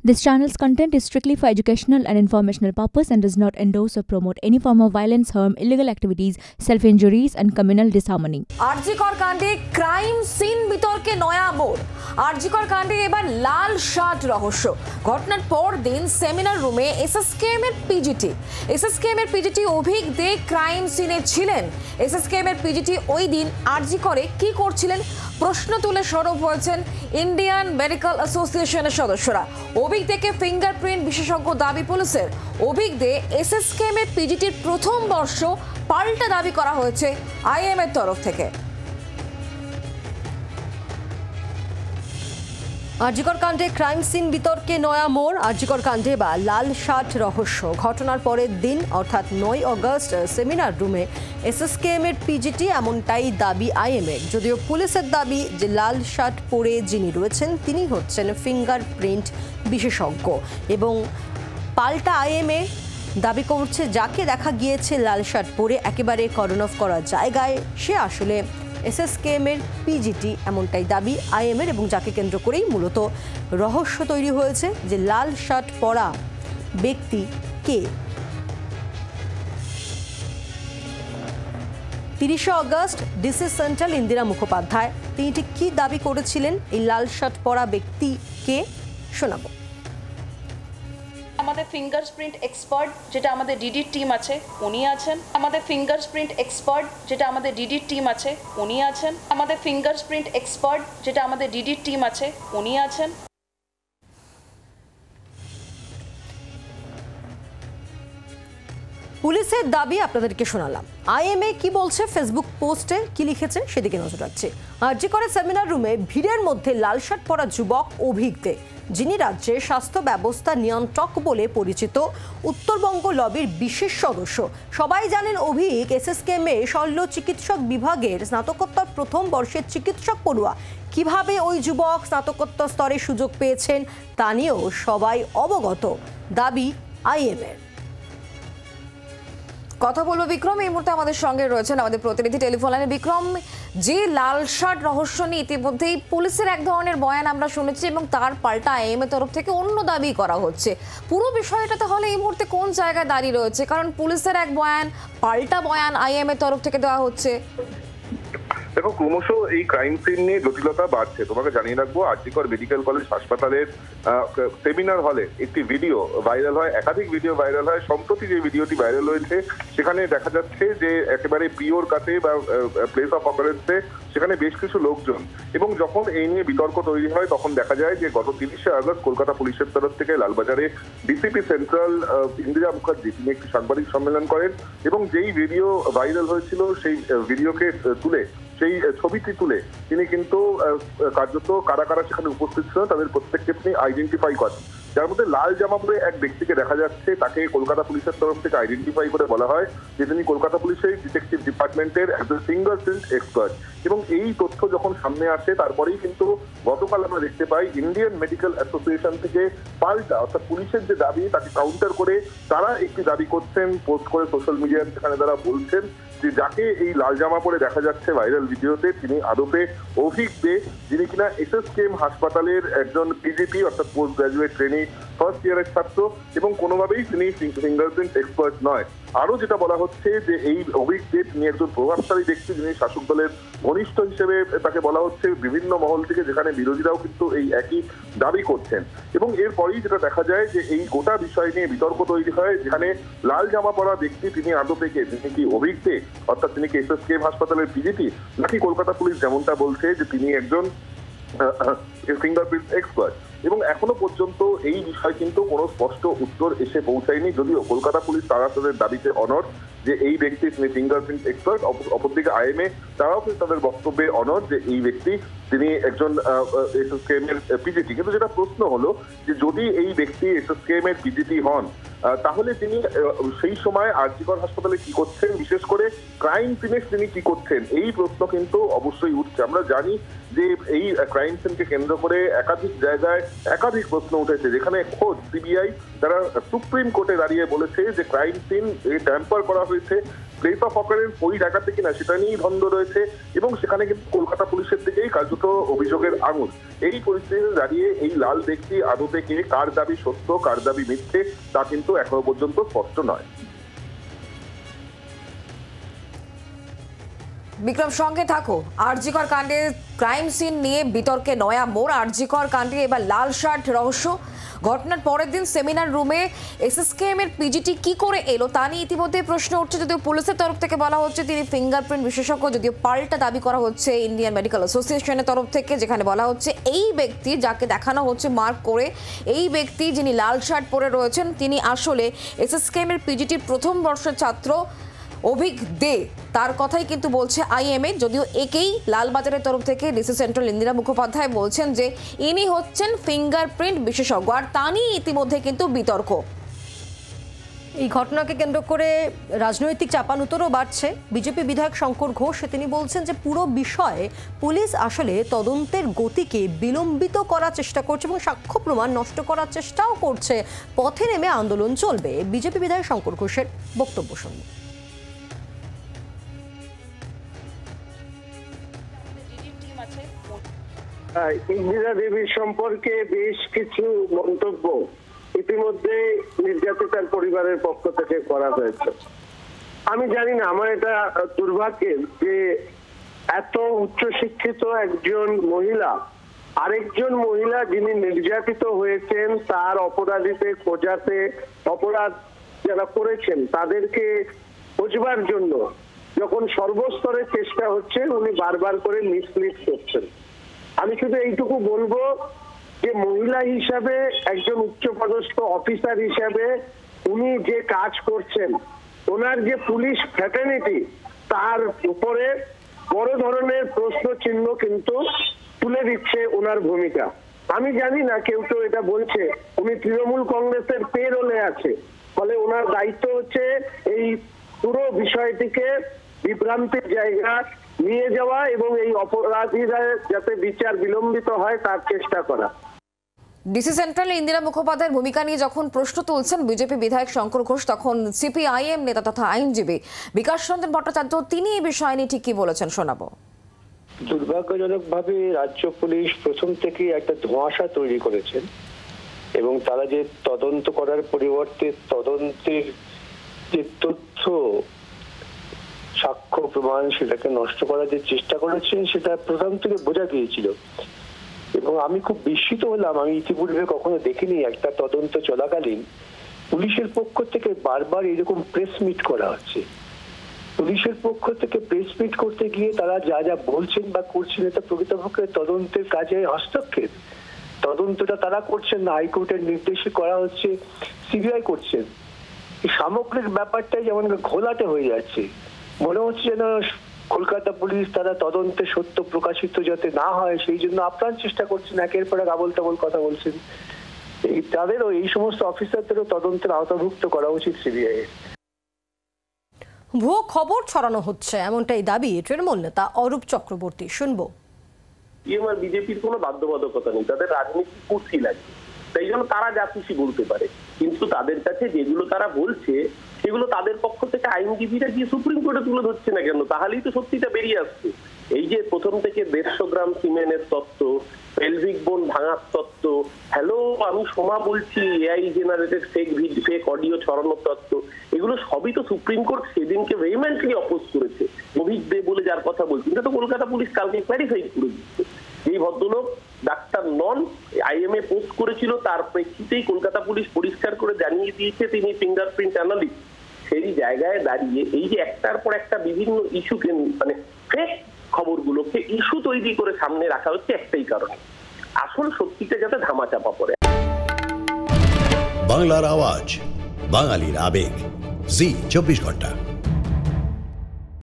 This channel's content is strictly for educational and informational purpose and does not endorse or promote any form of violence, harm, illegal activities, self-injuries and communal disharmony. RG Kar কাণ্ডে crime scene বিতর্কে নয়া মোড়। আরজিকর কাণ্ডে এবার লাল shirt রহস্য। ঘটনার পর দিন সেমিনার রুমে এসএসকেএম এর পিজিটি অভিক দে ক্রাইম সিনে ছিলেন। এসএসকেএম এর পিজিটি ওই দিন আরজিকরে কি করছিলেন প্রশ্ন তুলে সরব হয়েছেন ইন্ডিয়ান মেডিকেল অ্যাসোসিয়েশনের সদস্যরা। অভিক দেকে ফিঙ্গারপ্রিন্ট বিশেষজ্ঞ দাবি পুলিশের। অভিক দে এসএসকেএম এর পিজিটির প্রথম বর্ষ পাল্টা দাবি করা হয়েছে আইএম এর তরফ থেকে। আরজিকর কাণ্ডে ক্রাইম সিন বিতর্কে নয়া মোড়। আরজিকর কাণ্ডে বা লাল শার্ট রহস্য। ঘটনার পরের দিন অর্থাৎ 9 আগস্ট সেমিনার রুমে এসএসকেএম এর পিজিটি এমনটাই দাবি আইএম এর। যদিও পুলিশের দাবি যে লাল শার্ট পরে যিনি রয়েছেন তিনি হচ্ছেন ফিঙ্গারপ্রিন্ট বিশেষজ্ঞ এবং পাল্টা আইএম এ দাবি করছে যাকে দেখা গিয়েছে লাল শার্ট পরে একেবারে কর্ডন অফ করা জায়গায় সে আসলে এসএসকেএম এর পিজিটি এমনটাই দাবি আইএম এর এবং যাকে কেন্দ্র করেই মূলত রহস্য তৈরি হয়েছে যে লাল শার্ট পরা ব্যক্তি কে। 30 August DC central Indira Mukhopadhyay তিনি ঠিক কী দাবি করেছিলেন এই লাল শার্ট পরা ব্যক্তি কে শোনাবো। আমাদের ফিঙ্গারপ্রিন্ট এক্সপার্ট যেটা আমাদের ডিডি টিম আছে উনি আছেন। আমাদের ফিঙ্গারপ্রিন্ট এক্সপার্ট যেটা আমাদের ডিডি টিম আছে উনি আছেন। আমাদের ফিঙ্গারপ্রিন্ট এক্সপার্ট যেটা আমাদের ডিডি টিম আছে উনি আছেন। পুলিশের দাবি আপনাদেরকে শোনালাম। আইএমএ কি বলছে, ফেসবুক পোস্টে কি লিখেছে সেদিকে নজর রাখছে। আরজিকরের সেমিনার রুমে ভিড়ের মধ্যে লাল শার্ট পরা যুবক অভিক দে, যিনি রাজ্যের স্বাস্থ্য ব্যবস্থা নিয়ন্ত্রক বলে পরিচিত, উত্তরবঙ্গ লবির বিশেষ সদস্য। সবাই জানেন অভিক এসএসকেএম এ শল্য চিকিৎসক বিভাগের স্নাতকোত্তর প্রথম বর্ষের চিকিৎসক পড়ুয়া। কিভাবে ওই যুবক স্নাতকোত্তর স্তরে সুযোগ পেয়েছেন তা নিয়েও সবাই অবগত, দাবি আইএম এর। কথা বলবো বিক্রম, এই মুহূর্তে আমাদের সঙ্গে রয়েছেন আমাদের প্রতিনিধি টেলিফোন লাইনে। বিক্রম, যে লাল শার্ট রহস্য নিয়ে ইতিমধ্যেই পুলিশের এক ধরনের বয়ান আমরা শুনেছি এবং তার পাল্টা আইএম এর তরফ থেকে অন্য দাবি করা হচ্ছে। পুরো বিষয়টা তাহলে এই মুহূর্তে কোন জায়গায় দাঁড়িয়ে রয়েছে? কারণ পুলিশের এক বয়ান, পাল্টা বয়ান আইএম এর তরফ থেকে দেওয়া হচ্ছে। দেখো, ক্রমশ এই ক্রাইম সিন নিয়ে জটিলতা বাড়ছে। তোমাকে জানিয়ে রাখবো, আরজিকর মেডিকেল কলেজ হাসপাতালের সেমিনার হলে একটি ভিডিও ভাইরাল হয়, একাধিক ভিডিও ভাইরাল হয়। সম্প্রতি যে ভিডিওটি ভাইরাল হয়েছে সেখানে দেখা যাচ্ছে যে একেবারে পিওর কাছে বা প্লেস অফ অকারেন্সে সেখানে বেশ কিছু লোকজন, এবং যখন এই নিয়ে বিতর্ক তৈরি হয় তখন দেখা যায় যে গত 30 আগস্ট কলকাতা পুলিশের তরফ থেকে লালবাজারে ডিসিপি সেন্ট্রাল ইন্দিরা মুখার্জি তিনি একটি সাংবাদিক সম্মেলন করেন এবং যেই ভিডিও ভাইরাল হয়েছিল সেই ভিডিওকে তুলে, সেই ছবিটি তুলে তিনি কিন্তু কার্যত কারা কারা সেখানে উপস্থিত ছিলেন তাদের প্রত্যেককে তিনি আইডেন্টিফাই করেন। যার মধ্যে লাল জামা পরে এক ব্যক্তিকে দেখা যাচ্ছে, তাকে কলকাতা পুলিশের তরফ থেকে আইডেন্টিফাই করে বলা হয় যে তিনি কলকাতা পুলিশের ডিটেকটিভ ডিপার্টমেন্টের একজন ফিঙ্গারপ্রিন্ট এক্সপার্ট। এবং এই তথ্য যখন সামনে আসে তারপরেই কিন্তু গতকাল আমরা দেখতে পাই ইন্ডিয়ান মেডিকেল অ্যাসোসিয়েশন থেকে পাল্টা, অর্থাৎ পুলিশের যে দাবি তাকে কাউন্টার করে তারা একটি দাবি করছেন, পোস্ট করে সোশ্যাল মিডিয়ায় সেখানে তারা বলছেন যে যাকে এই লাল জামা পরে দেখা যাচ্ছে ভাইরাল ভিডিওতে তিনি আদপে অভিক দে, যিনি কিনা এসএসকেএম হাসপাতালের একজন পিজিটি অর্থাৎ পোস্ট গ্রাজুয়েট ট্রেনি ফার্স্ট ইয়ারের ছাত্র এবং কোনোভাবেই তিনি ফিঙ্গারপ্রিন্ট এক্সপার্ট নয়। আরো যেটা বলা হচ্ছে যে এই অভিক দে তিনি একজন প্রভাবশালী ব্যক্তি, যিনি শাসক দলের ঘনিষ্ঠ হিসেবে তাকে বলা হচ্ছে বিভিন্ন মহল থেকে, যেখানে বিরোধীরাও কিন্তু এই একই দাবি করছেন। এবং এরপরেই যেটা দেখা যায় যে এই গোটা বিষয় নিয়ে বিতর্ক তৈরি হয়, যেখানে লাল জামা পরা ব্যক্তি তিনি আদপে কে, তিনি কি অভিক দে অর্থাৎ তিনি কি এসএসকেএম হাসপাতালের পিজিটি, নাকি কলকাতা পুলিশ যেমনটা বলছে যে তিনি একজন ফিঙ্গারপ্রিন্ট এক্সপার্ট। এবং এখনো পর্যন্ত এই বিষয় কিন্তু কোনো স্পষ্ট উত্তর এসে পৌঁছায়নি, যদিও কলকাতা পুলিশ তারা তাদের দাবিতে অনড় যে এই ব্যক্তি তিনি ফিঙ্গারপ্রিন্ট এক্সপার্ট। অপরদিকে আইএমএ তারাও কিন্তু তাদের বক্তব্যে অনড় যে এই ব্যক্তি তিনি একজন এসএসকেএম এর পিজিটি। কিন্তু যেটা প্রশ্ন হলো যে যদি এই ব্যক্তি এসএসকেএম এর পিজিটি হন তাহলে তিনি সেই সময় আরজিকর হাসপাতালে কি করছেন, বিশেষ করে ক্রাইম সিনে তিনি কি করছেন, এই প্রশ্ন কিন্তু অবশ্যই উঠছে। আমরা জানি যে এই ক্রাইম সিনকে কেন্দ্র করে একাধিক জায়গায় একাধিক প্রশ্ন উঠেছে, যেখানে খোদ সিবিআই তারা সুপ্রিম কোর্টে দাঁড়িয়ে বলেছে যে ক্রাইম সিন ট্যাম্পার করা হয়েছে, প্লেস অফ অকারেন্স ওই জায়গাতে কিনা সেটা নিয়েই দ্বন্দ্ব রয়েছে, এবং সেখানে কিন্তু কলকাতা পুলিশের দিকেই কার্যত অভিযোগের আঙুল। এই পরিস্থিতিতে দাঁড়িয়ে এই লাল ব্যক্তি আদতে কে, কার দাবি সত্য কার দাবি মিথ্যে তা কিন্তু এখনো পর্যন্ত স্পষ্ট নয়। বিক্রম, সঙ্গে থাকো। আরজিকর কাণ্ডে ক্রাইম সিন নিয়ে বিতর্কে নয়া মোড়। আরজিকর কাণ্ডে এবার লাল শার্ট রহস্য। ঘটনার পরের দিন সেমিনার রুমে এসএসকেএম এর পিজিটি কি করে এলো তা নিয়ে ইতিমধ্যে প্রশ্ন উঠছে। যদিও পুলিশের তরফ থেকে বলা হচ্ছে তিনি ফিঙ্গারপ্রিন্ট বিশেষজ্ঞ, যদিও পাল্টা দাবি করা হচ্ছে ইন্ডিয়ান মেডিকেল অ্যাসোসিয়েশনের তরফ থেকে, যেখানে বলা হচ্ছে এই ব্যক্তি যাকে দেখানো হচ্ছে মার্ক করে, এই ব্যক্তি যিনি লাল শার্ট পরে রয়েছেন তিনি আসলে এসএসকেএম এর পিজিটির প্রথম বর্ষের ছাত্র অভিক দে। তার কথাই কিন্তু বলছে আইএমএ, যদিও একেই লালবাজারের তরফ থেকে ডিসি সেন্ট্রাল ইন্দিরা মুখোপাধ্যায় বলছেন যে ইনি হচ্ছেন ফিঙ্গারপ্রিন্ট বিশেষজ্ঞ, আর তা নিয়ে ইতিমধ্যে কিন্তু বিতর্ক। এই ঘটনাকে কেন্দ্র করে রাজনৈতিক চাপানুতরও বাড়ছে। বিজেপি বিধায়ক শঙ্কর ঘোষ তিনি বলছেন যে পুরো বিষয়ে পুলিশ আসলে তদন্তের গতিকে বিলম্বিত করার চেষ্টা করছে এবং সাক্ষ্য প্রমাণ নষ্ট করার চেষ্টাও করছে। পথে নেমে আন্দোলন চলবে। বিজেপি বিধায়ক শঙ্কর ঘোষের বক্তব্য শুনুন। ইন্দিরা দেবীর সম্পর্কে বেশ কিছু মন্তব্য ইতিমধ্যে নির্যাতিতার পরিবারের পক্ষ থেকে করা হয়েছে। আমি জানি না, আমার এটা দুর্ভাগ্যের যে এত উচ্চশিক্ষিত একজন মহিলা আরেকজন মহিলা যিনি নির্যাতিত হয়েছেন তার অপরাধীতে খোঁজাতে, অপরাধ যারা করেছেন তাদেরকে খোঁজবার জন্য যখন সর্বস্তরে চেষ্টা হচ্ছে উনি বারবার করে মিসলিড করছেন। আমি শুধু এইটুকু বলবো যে মহিলা হিসাবে একজন উচ্চপদস্থ অফিসার হিসাবে উনি যে কাজ করছেন, ওনার যে পুলিশ ফ্র্যাটার্নিটি, তার উপরে বড় ধরনের প্রশ্ন চিহ্ন কিন্তু তুলে দিচ্ছে ওনার ভূমিকা। আমি জানি না, কেউ কেউ এটা বলছে উনি তৃণমূল কংগ্রেসের পেরোলে আছে, ফলে ওনার দায়িত্ব হচ্ছে এই পুরো বিষয়টিকে বিভ্রান্তির জায়গা নিয়ে যাওয়া এবং এই অপরাধীরা যাতে বিচার বিলম্বিত হয় তার চেষ্টা করা। ডিসি সেন্ট্রাল ইন্দিরা মুখোপাধ্যায়ের ভূমিকা নিয়ে যখন প্রশ্ন তুলছেন বিজেপি বিধায়ক শঙ্কর ঘোষ, তখন সিপিআইএম নেতা তথা আইনজীবী বিকাশ রঞ্জন ভট্টাচার্য তিনি এই বিষয় নিয়ে ঠিক কি বলেছেন শোনাবো। দুর্ভাগ্যজনকভাবে রাজ্য পুলিশ প্রথম থেকেই একটা ধোঁয়াশা তৈরি করেছেন এবং তারা যে তদন্ত করার পরিবর্তে তদন্তের যে তথ্য, সাক্ষ্য প্রমাণ সেটাকে নষ্ট করার যে চেষ্টা করেছেন সেটা প্রথম থেকে বোঝা গিয়েছিল। এবং আমি খুব বিস্মিত হলাম, আমি ইতিপূর্বে কখনো দেখিনি একটা তদন্ত চলাকালীন পুলিশের পক্ষ থেকে বারবার এরকম প্রেস মিট করা হচ্ছে। পুলিশের পক্ষ থেকে প্রেস মিট করতে গিয়ে তারা যা যা বলছেন বা করছেন এটা প্রকৃতপক্ষে তদন্তের কাজে হস্তক্ষেপ। তদন্তটা তারা করছেন না, হাইকোর্টের নির্দেশে করা হচ্ছে, সিবিআই করছেন। এই সামগ্রিক ব্যাপারটাই যেমন ঘোলাটে হয়ে যাচ্ছে। মনে হচ্ছে যেন কলকাতা পুলিশ তারা তদন্তে সত্য প্রকাশিত যাতে না হয় সেই জন্য আপ্রাণ চেষ্টা করছেন, একের পর এক আবল তাবল কথা বলছেন। তাদেরও এই সমস্ত অফিসারদেরও তদন্তের আওতাভুক্ত করা উচিত সিবিআই এর। ভুয়ো খবর ছড়ানো হচ্ছে এমনটাই দাবি তৃণমূল নেতা অরূপ চক্রবর্তী। শুনবো। আমার বিজেপির কোনো বাধ্যবাধকতা নেই, তাদের রাজনীতি কুর্সি লাগে, তাই জন্য তারা যা খুশি বলতে পারে। কিন্তু তাদের কাছে যেগুলো তারা বলছে সেগুলো তাদের পক্ষ থেকে আইনজীবীরা গিয়ে সুপ্রিম কোর্টে তুলে ধরছে না কেন? তাহলেই তো সত্যিটা বেরিয়ে আসছে। এই যে প্রথম থেকে 150 গ্রাম সিমেন্টের তত্ত্ব, পেলভিক বোন ভাঙার তত্ত্ব, হ্যালো আমি সোমা বলছি এআই জেনারেটেড ফেক অডিও ছড়ানোর তত্ত্ব, এগুলো সবই তো সুপ্রিম কোর্ট সেদিনকে ভেহিমেন্টলি অপোজ করেছে। অভিক দে বলে যার কথা বলছি, এটা তো কলকাতা পুলিশ কালকে ক্ল্যারিফাই করে দিচ্ছে। এই ভদ্রলোক ডাক্তার নন, আইএমএ পোস্ট করেছিল, তার প্রেক্ষিতেই কলকাতা পুলিশ পরিষ্কার করে জানিয়ে দিয়েছে তিনি ফিঙ্গারপ্রিন্ট অ্যানালিস্ট। সেই জায়গায় দাঁড়িয়ে এই যে একটার পর একটা বিভিন্ন ইস্যুকে, মানে ফেক খবরগুলোকে ইস্যু তৈরি করে সামনে রাখা হচ্ছে একটাই কারণে, আসল সত্যিটা যাতে ধামাচাপা পড়ে। বাংলার আওয়াজ, বাঙালির আবেগ, জি 24 ঘন্টা।